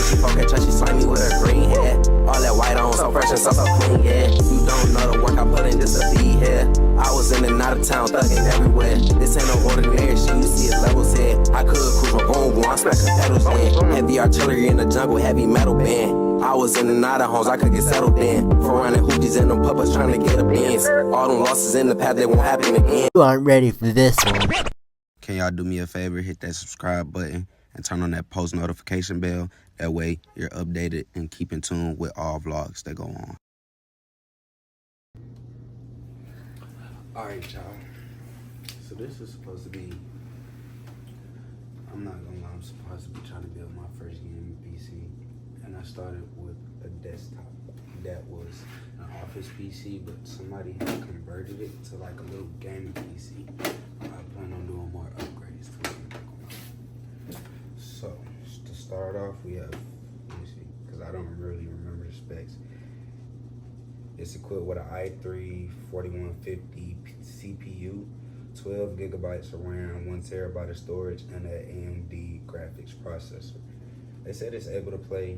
she fuck at church, she slimy with a green hair. All that white on, so fresh and so clean, yeah. You don't know the work I put in just to be here. I was in and out of town, thugging everywhere. This ain't no ordinary shit, you see it levels here. I could cruise my boom boom, I'm smacking pedals in. Heavy artillery in the jungle, heavy metal band. I was in and out of homes, I could get settled in. For running hoochies and them puppets trying to get a Benz. All them losses in the past, they won't happen again. You aren't ready for this one. Can y'all do me a favor, hit that subscribe button and turn on that post notification bell. That way you're updated and keep in tune with all vlogs that go on. Alright, y'all. So this is supposed to be, I'm not gonna lie, I'm supposed to be trying to build my first gaming PC. And I started with a desktop that was an office PC, but somebody had converted it to like a little gaming PC. I plan on doing more upgrades to it. So to start off, we have, let me see, because I don't really remember the specs. It's equipped with an i3 4150 CPU, 12 gigabytes of RAM, 1 terabyte of storage, and an AMD graphics processor. They said it's able to play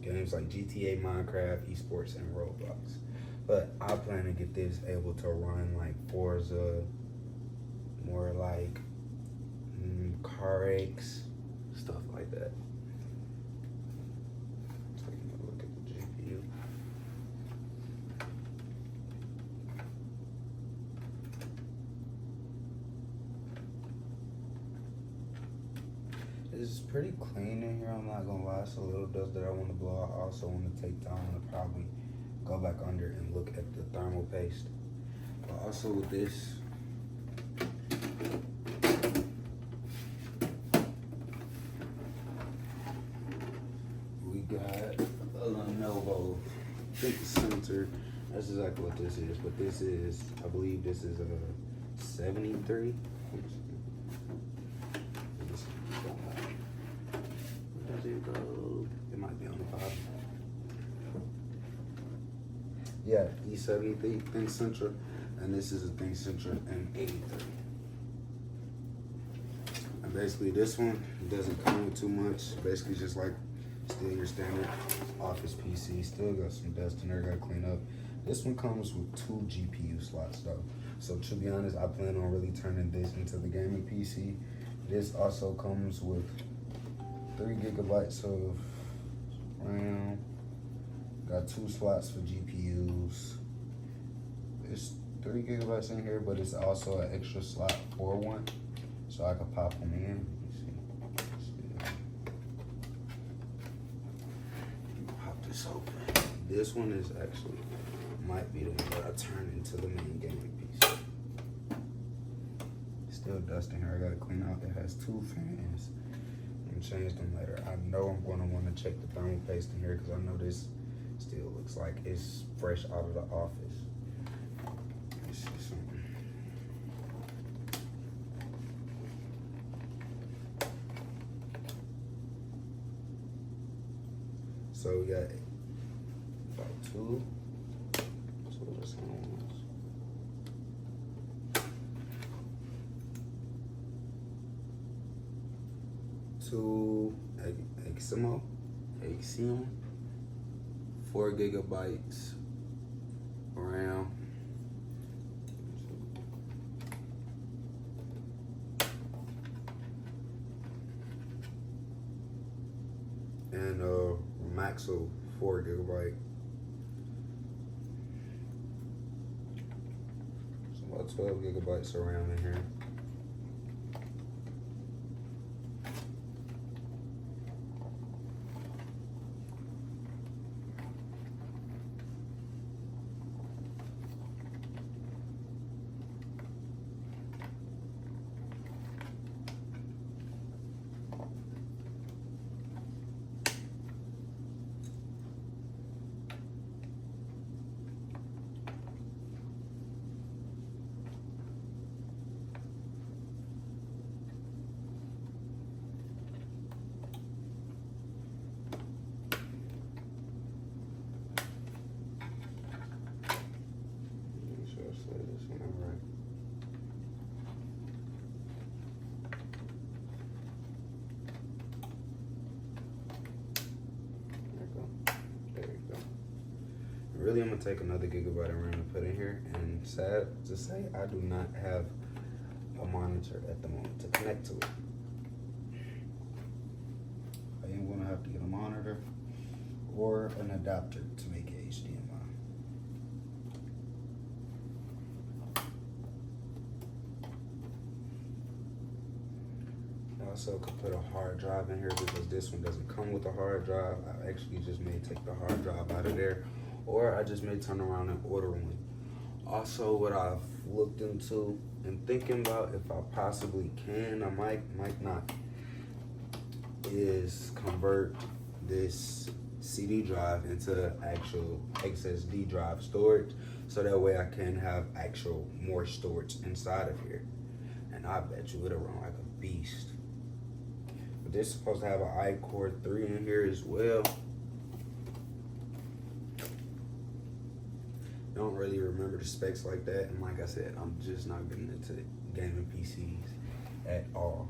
games like GTA, Minecraft, esports, and Roblox. But I plan to get this able to run like Forza, more like Car X, stuff like that. Taking a look at the GPU. It's pretty clean in here, I'm not gonna lie. It's a little dust that I want to blow out. I also want to take time to probably go back under and look at the thermal paste. But also with this, we got a Lenovo ThinkCentre. That's exactly what this is, but this is, I believe this is a 73. It might be on the bottom. Yeah, E73 ThinkCentre, and this is a ThinkCentre M83. And basically, this one doesn't come with too much. Basically, just like still your standard office PC. Still got some dust in there, gotta clean up. This one comes with 2 GPU slots though. So to be honest, I plan on really turning this into the gaming PC. This also comes with 3 gigabytes of RAM. Got 2 slots for GPUs. There's 3 gigabytes in here, but it's also an extra slot for one, so I could pop them in. Let's see. Pop this open. This one is actually might be the one that I turn into the main gaming PC. Still dust in here. I gotta clean out. It has 2 fans. Change them later. I know I'm going to want to check the thermal paste in here because I know this still looks like it's fresh out of the office. Let me see something. So we got about 2. So what's on this? 2 Axiom, 4 gigabytes RAM, and Maxo 4 gigabyte. So about 12 gigabytes of RAM in here. really, I'm gonna take another gigabyte of RAM and put in here. And sad to say, I do not have a monitor at the moment to connect to it. I am gonna have to get a monitor or an adapter to make it HDMI. I also could put a hard drive in here because this one doesn't come with a hard drive. I actually just may take the hard drive out of there, or I just may turn around and order one. Also, what I've looked into and thinking about, if I possibly can, I might not, is convert this CD drive into actual SSD drive storage, so that way I can have actual more storage inside of here. And I bet you it'll run like a beast. But this is supposed to have an iCore 3 in here as well. Don't really remember the specs like that, and like I said, I'm just not getting into gaming PCs at all.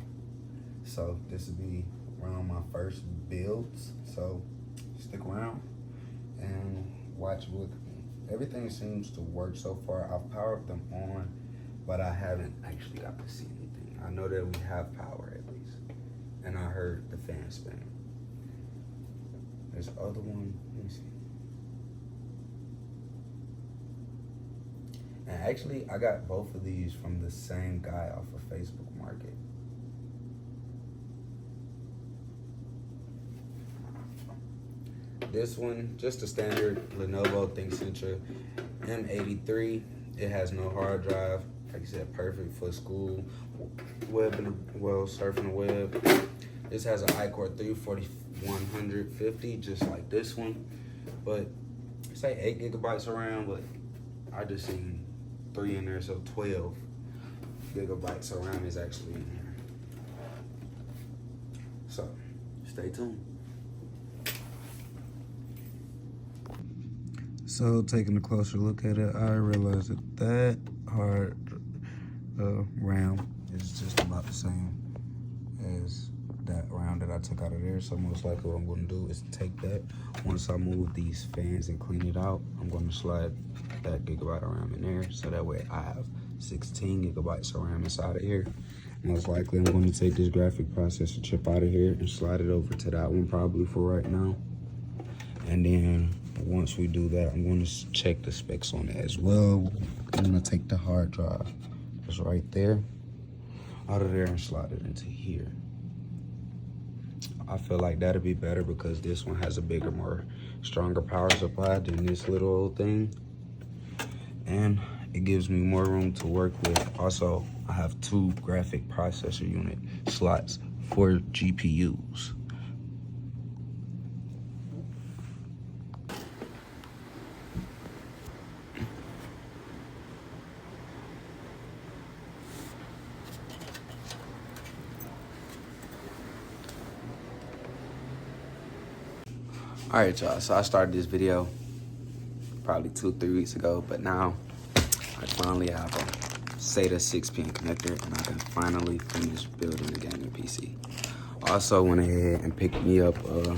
So this will be around my first builds, so stick around and watch with me. Everything seems to work so far. I've powered them on, but I haven't actually got to see anything. I know that we have power at least, and I heard the fan spinning. There's the other one, let me see. And actually, I got both of these from the same guy off of Facebook Market. This one, just a standard Lenovo ThinkCentra M83. It has no hard drive. Like I said, perfect for school, web, and surfing the web. This has an iCore 3 4150, just like this one. But say 8 gigabytes of RAM, but I just seen 3 in there, so 12 gigabytes of RAM is actually in here. So stay tuned. So taking a closer look at it, I realized that hard RAM is just about the same as that RAM that I took out of there. So most likely what I'm going to do is take that. Once I move these fans and clean it out, I'm going to slide that gigabyte of RAM in there, so that way I have 16 gigabytes of RAM inside of here. Most likely I'm going to take this graphic processor chip out of here and slide it over to that one probably for right now. And then once we do that, I'm going to check the specs on it as well. I'm going to take the hard drive that's right there out of there and slide it into here. I feel like that'll be better because this one has a bigger, more stronger power supply than this little old thing. And it gives me more room to work with. Also, I have 2 graphic processor unit slots for GPUs. All right, y'all, so I started this video probably 2-3 weeks ago, but now I finally have a SATA 6-pin connector, and I can finally finish building the gaming PC. Also went ahead and picked me up a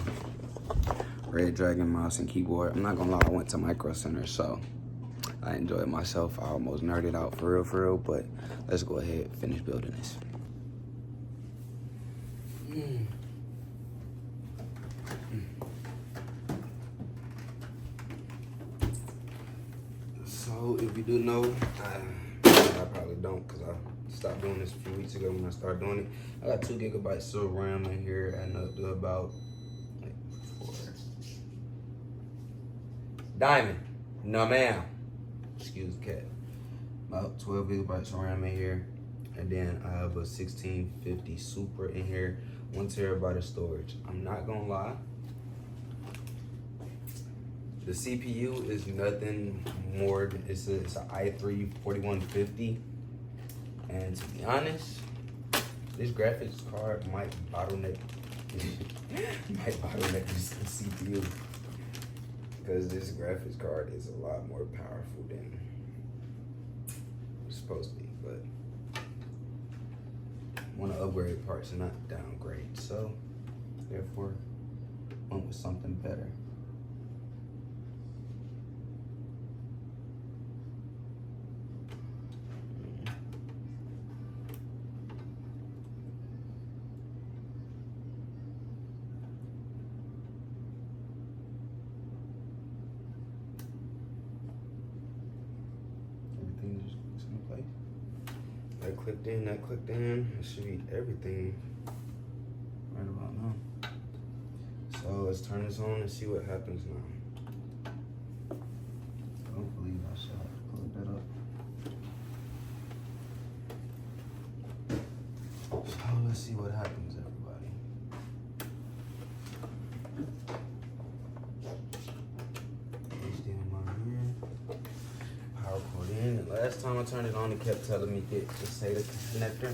Red Dragon mouse and keyboard. I'm not gonna lie, I went to Micro Center, so I enjoyed myself. I almost nerded out for real, but let's go ahead and finish building this. So if you do know, I probably don't because I stopped doing this a few weeks ago when I started doing it. I got 2 gigabytes of RAM in here and up to about like 4. Diamond, no ma'am. Excuse the cat. About 12 gigabytes of RAM in here. And then I have a 1650 Super in here, 1 terabyte of storage. I'm not gonna lie. The CPU is nothing more than, it's an i3 4150. And to be honest, this graphics card might bottleneck this CPU. Because this graphics card is a lot more powerful than it's supposed to be. But I want to upgrade parts and not downgrade. So, therefore, went with something better. clicked in, that clicked in. It should be everything right about now. So let's turn this on and see what happens now. Hopefully I should have to plug that up. So let's see what happens, everybody. HDMI here. Power cord in. And last time I turned it on, it kept telling me get the SATA connector.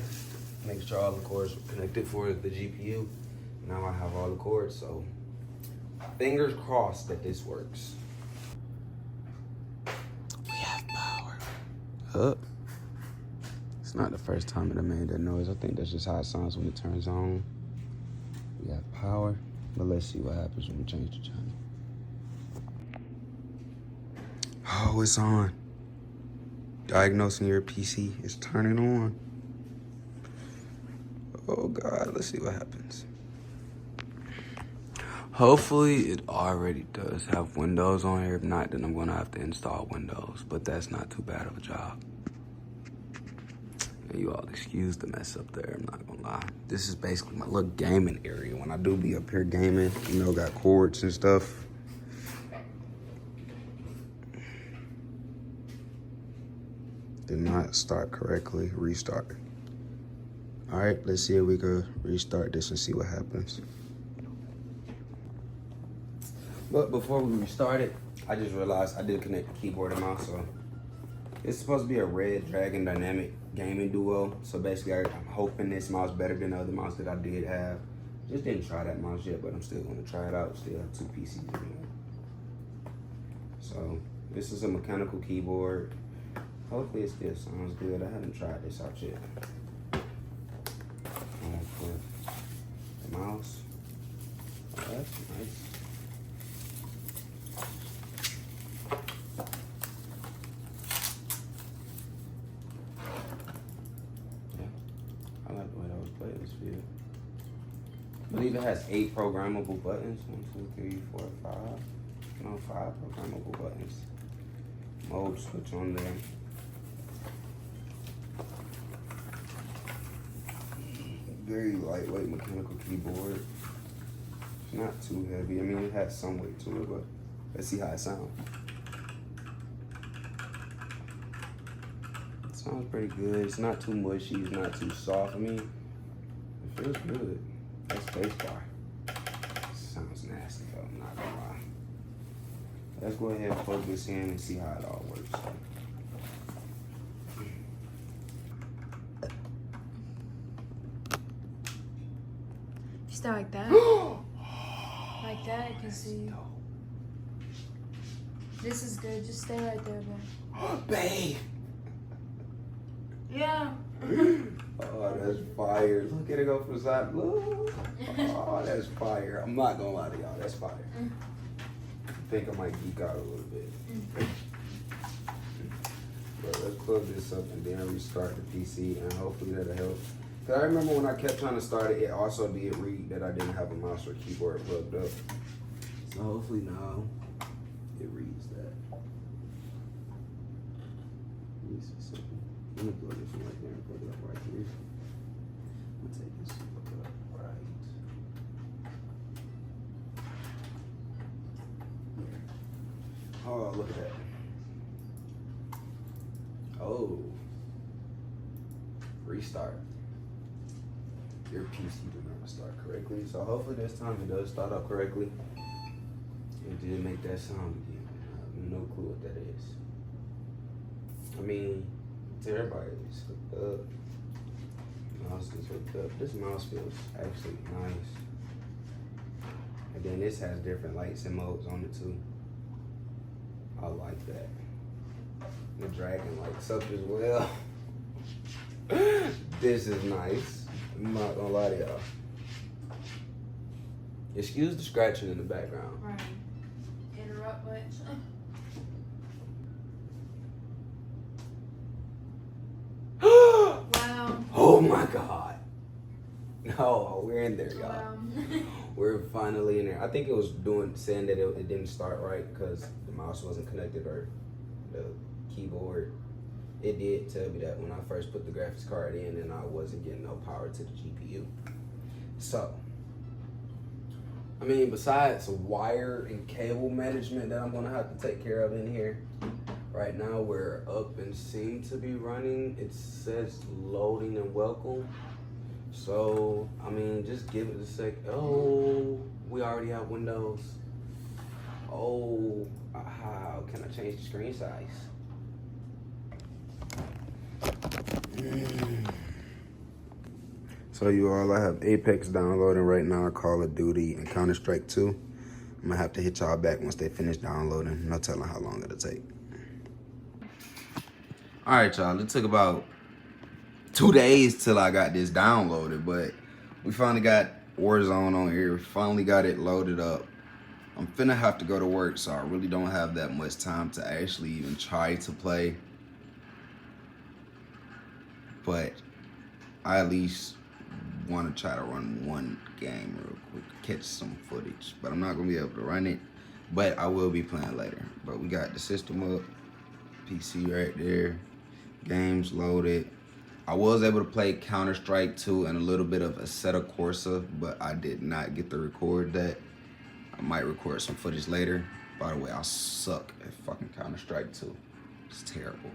Make sure all the cords were connected for the GPU. Now I have all the cords, so fingers crossed that this works. We have power. Up. It's not the first time that I made that noise. I think that's just how it sounds when it turns on. We have power, but let's see what happens when we change the channel. Oh, it's on. Diagnosing your PC is turning on. Oh God, let's see what happens. Hopefully it already does have Windows on here. If not, then I'm gonna have to install Windows, but that's not too bad of a job. And you all excuse the mess up there, I'm not gonna lie. This is basically my little gaming area. When I do be up here gaming, you know, got cords and stuff. Did not start correctly, restart. All right, let's see if we could restart this and see what happens. But before we restart it, I just realized I did connect the keyboard and mouse, so it's supposed to be a Red Dragon Dynamic Gaming Duo. So basically, I'm hoping this mouse better than the other mouse that I did have. Just didn't try that mouse yet, but I'm still gonna try it out. Still have 2 PCs in there. So this is a mechanical keyboard. Hopefully it still sounds good. I haven't tried this out yet. For the mouse. Oh, that's nice. I like the way those buttons feel. I believe it has 8 programmable buttons. 1, 2, 3, 4, 5. No, 5 programmable buttons. Mode switch on there. Very lightweight mechanical keyboard. Not too heavy. I mean, it has some weight to it, but let's see how it sounds. It sounds pretty good. It's not too mushy. It's not too soft. I mean, it feels good. That's spacebar. Sounds nasty though, I'm not gonna lie. Let's go ahead and plug this in and see how it all works. Stay like that. Like that, I can see. This is good. Just stay right there, man. Babe! Yeah. Oh, that's fire. Look at it go from the side. Look. Oh, that's fire. I'm not gonna lie to y'all. That's fire. I think I might geek out a little bit. But let's plug this up and then restart the PC, and hopefully that'll help. Cause I remember when I kept trying to start it, it also did read that I didn't have a mouse or keyboard plugged up. So hopefully now it reads that. Let me see something. Let me plug this one right there and plug it up right here. I'm gonna take this and plug it up right here. Oh, look at that. Oh. Restart. Your PC did not start correctly. So hopefully this time it does start up correctly. It did make that sound again. I have no clue what that is. I mean, to everybody, it's hooked up. Mouse is hooked up. This mouse feels actually nice. And then this has different lights and modes on it too. I like that. The dragon lights up as well. This is nice. I'm not gonna lie to y'all. Excuse the scratching in the background. Right. Interrupt much. Wow. Oh my God. No, we're in there, y'all. Wow. We're finally in there. I think it was saying that it didn't start right because the mouse wasn't connected or the keyboard. It did tell me that when I first put the graphics card in and I wasn't getting no power to the GPU. So, I mean, besides wire and cable management that I'm gonna have to take care of in here, right now we're up and seem to be running. It says loading and welcome. So, I mean, just give it a sec. Oh, we already have Windows. Oh, how can I change the screen size? So you all, I have Apex downloading right now, Call of Duty, and Counter-Strike 2. I'm gonna have to hit y'all back once they finish downloading. No telling how long it'll take. All right, y'all, it took about 2 days till I got this downloaded, but we finally got Warzone on here. We finally got it loaded up. I'm finna have to go to work, so I really don't have that much time to actually even try to play. But I at least want to try to run one game real quick, catch some footage. But I'm not gonna be able to run it, but I will be playing later. But we got the system up, PC right there, games loaded. I was able to play Counter-Strike 2 and a little bit of Assetto Corsa, but I did not get to record that. I might record some footage later. By the way, I suck at fucking Counter-Strike 2. It's terrible.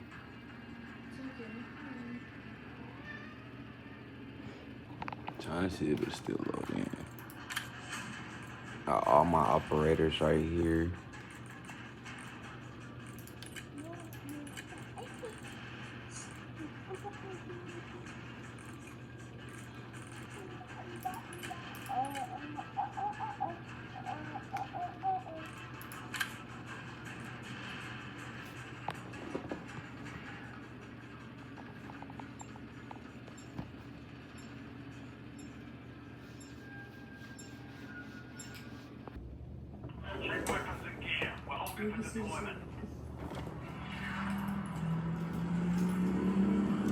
Trying to see if it's still loading. Got all my operators right here.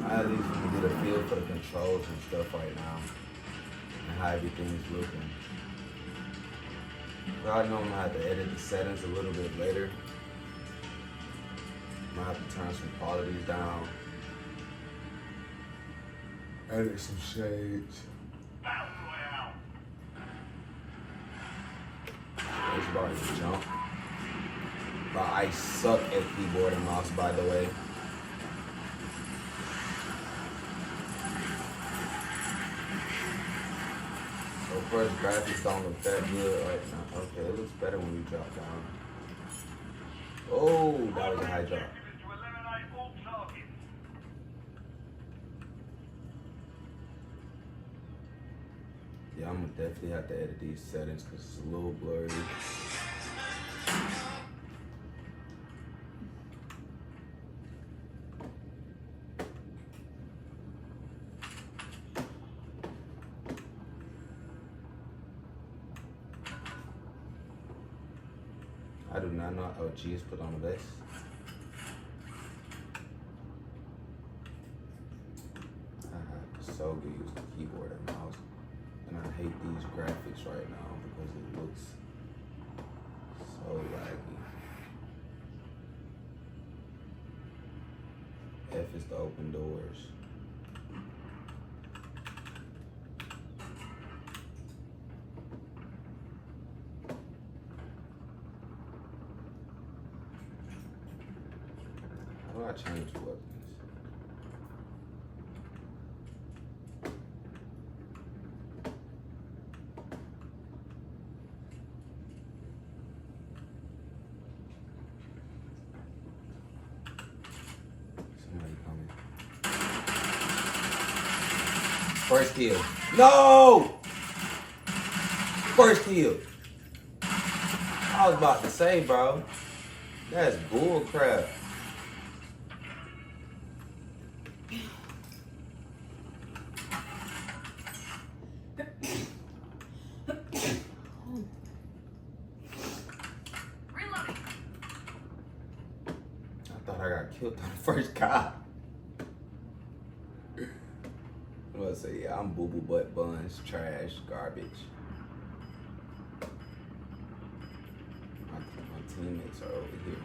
I at least want to get a feel for the controls and stuff right now and how everything's looking. But I know I'm gonna have to edit the settings a little bit later. I'm gonna have to turn some qualities down. Edit some shades. It's about to jump. But I suck at keyboard and mouse, by the way. So first, graphics don't look that good right now. Okay, it looks better when you drop down. Oh, that was a high drop. Yeah, I'm gonna definitely have to edit these settings because it's a little blurry. I do not know how G is put on the vest. I have to so good use the keyboard and mouse. And I hate these graphics right now because it looks so laggy. F is to open doors. How do I change weapons? Somebody coming. First kill. No! First kill. I was about to say, bro. That's bull crap. I got killed on the first cop. I'm gonna say, yeah, I'm boo-boo butt buns, trash, garbage. My teammates are over here.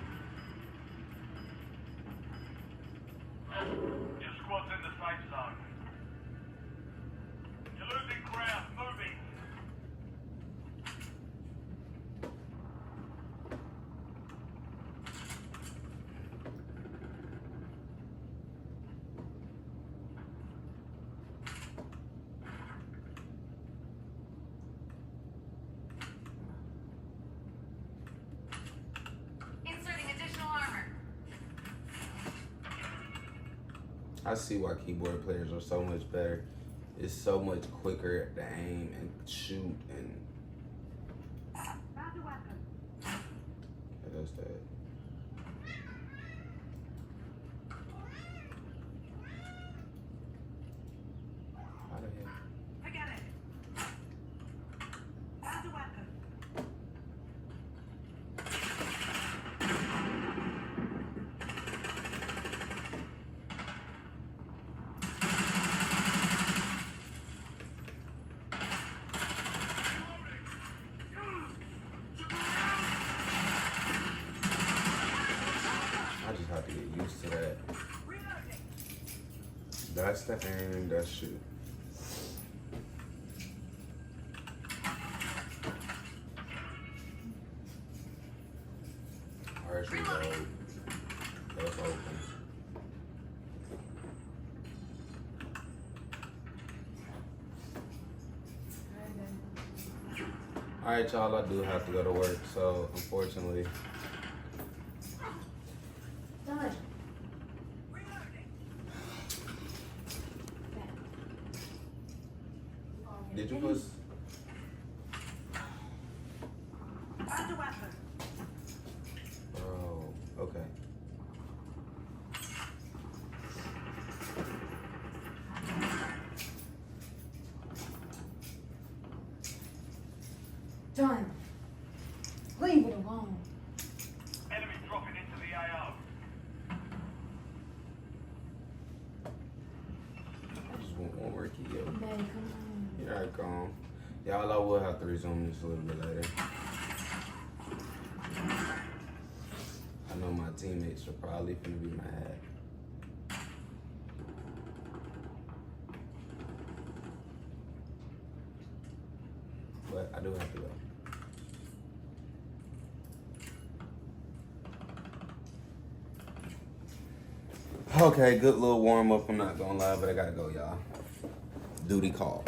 I see why keyboard players are so much better. It's so much quicker to aim and shoot and. That's that. How the hell? Forget it. Found a weapon. I just have to get used to that. That's the aim, that's shoot. Alright, reload. That's open. Alright, y'all, I do have to go to work, so unfortunately. Done. Did you put? Found a weapon. Oh, okay. Done. Leave it alone. Enemy dropping into the AO. I just want one more key, yo. Man, come on. Here I come. Y'all, I will have to resume this a little bit later. I know my teammates are probably gonna be mad. But I do have to go. Okay, good little warm up. I'm not gonna lie, but I gotta go, y'all. Duty calls.